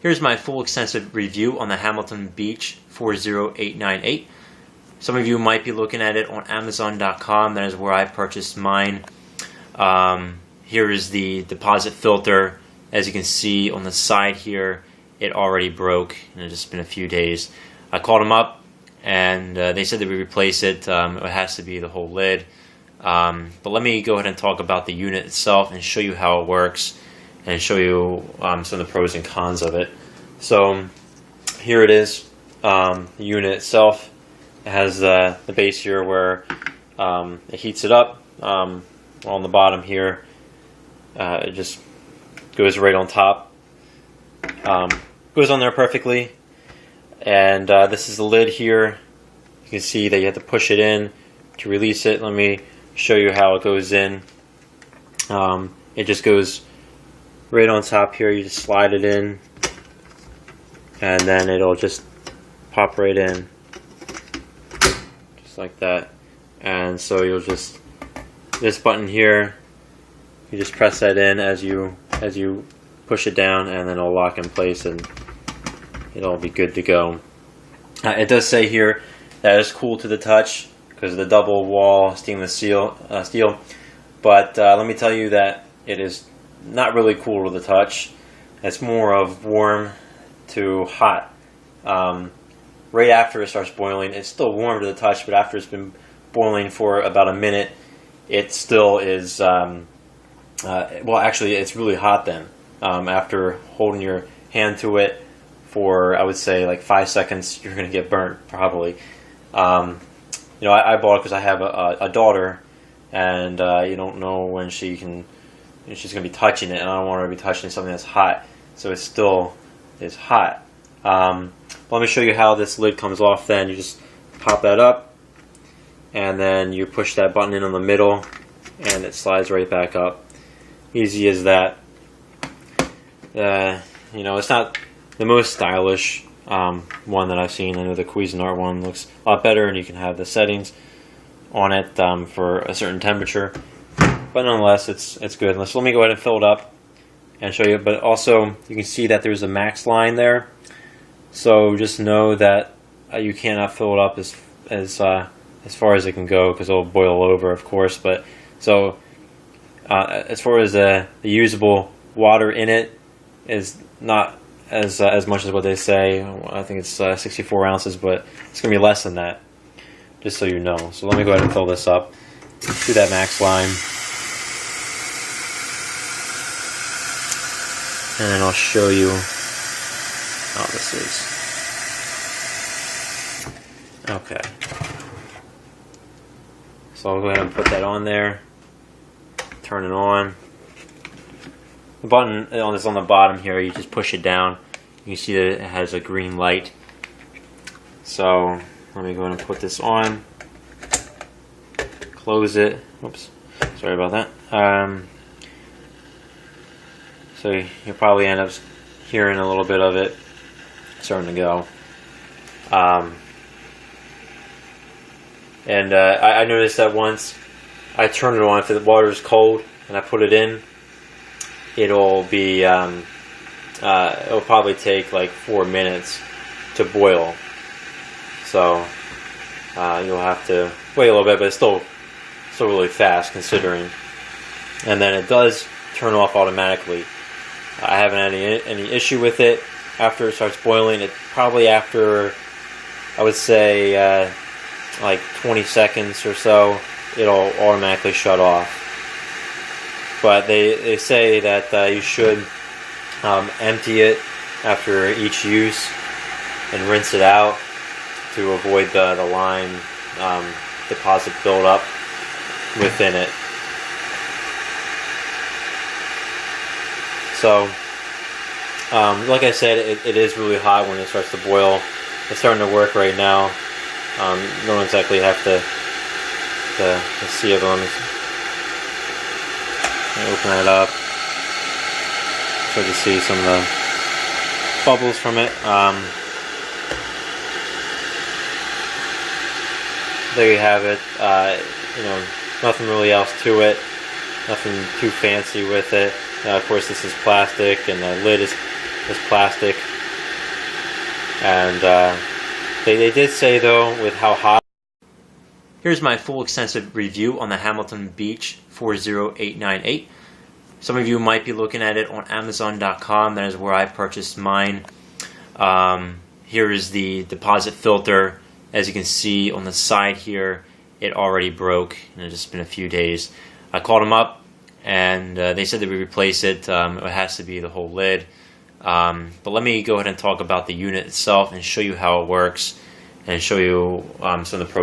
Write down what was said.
Here's my full extensive review on the Hamilton Beach 40898. Some of you might be looking at it on Amazon.com. That is where I purchased mine. Here is the deposit filter. As you can see on the side here, it already broke, and it's just been a few days. I called them up, and they said they would replace it. It has to be the whole lid. But let me go ahead and talk about the unit itself and show you how it works, and show you some of the pros and cons of it. So here it is, the unit itself. It has the base here where it heats it up. On the bottom here, it just goes right on top. Goes on there perfectly. And this is the lid here. You can see that you have to push it in to release it. Let me show you how it goes in. It just goes right on top here. You just slide it in, and then it'll just pop right in, just like that. And so you'll just, this button here, you just press that in as you push it down, and then it'll lock in place and it'll be good to go. It does say here that it's cool to the touch because of the double wall stainless steel, but let me tell you that it is not really cool to the touch. It's more of warm to hot. Right after it starts boiling, it's still warm to the touch, but after it's been boiling for about a minute, it still is, well, actually it's really hot then. After holding your hand to it for, I would say, like 5 seconds, you're going to get burnt, probably. You know, I bought it because I have a daughter, and you don't know when she's going to be touching it, and I don't want her to be touching something that's hot, so it still is hot. Let me show you how this lid comes off then. You just pop that up, and then you push that button in the middle, and it slides right back up. Easy as that. You know, it's not the most stylish one that I've seen. I know the Cuisinart one looks a lot better, and you can have the settings on it for a certain temperature. But nonetheless, it's good. So let me go ahead and fill it up and show you. But also, you can see that there's a max line there. So just know that you cannot fill it up as far as it can go, because it'll boil over, of course. But so as far as the usable water in it is not as much as what they say. I think it's 64 ounces, but it's going to be less than that, just so you know. So let me go ahead and fill this up to that max line, and then I'll show you how this is. Okay. So I'll go ahead and put that on there, turn it on. The button is on the bottom here. You just push it down. You can see that it has a green light. So let me go ahead and put this on. Close it. Oops, sorry about that. So you'll probably end up hearing a little bit of it starting to go. I noticed that once I turn it on, if the water is cold and I put it in, it'll be it'll probably take like 4 minutes to boil. So you'll have to wait a little bit, but it's still really fast considering. And then it does turn off automatically. I haven't had any issue with it after it starts boiling. It probably after, I would say, like 20 seconds or so, it'll automatically shut off. But they say that you should empty it after each use and rinse it out to avoid the lime deposit buildup within it. So, like I said, it is really hot when it starts to boil. It's starting to work right now. You don't exactly have to see it. Let me open that up so to see some of the bubbles from it. There you have it. You know, nothing really else to it. Nothing too fancy with it. Of course, this is plastic, and the lid is this plastic. And they did say though, with how hot. Here's my full extensive review on the Hamilton Beach 40898. Some of you might be looking at it on Amazon.com. That is where I purchased mine. Here is the deposit filter. As you can see on the side here, it already broke, and it's just been a few days. I called them up, and they said they would replace it. It has to be the whole lid. But let me go ahead and talk about the unit itself and show you how it works, and show you some of the pros.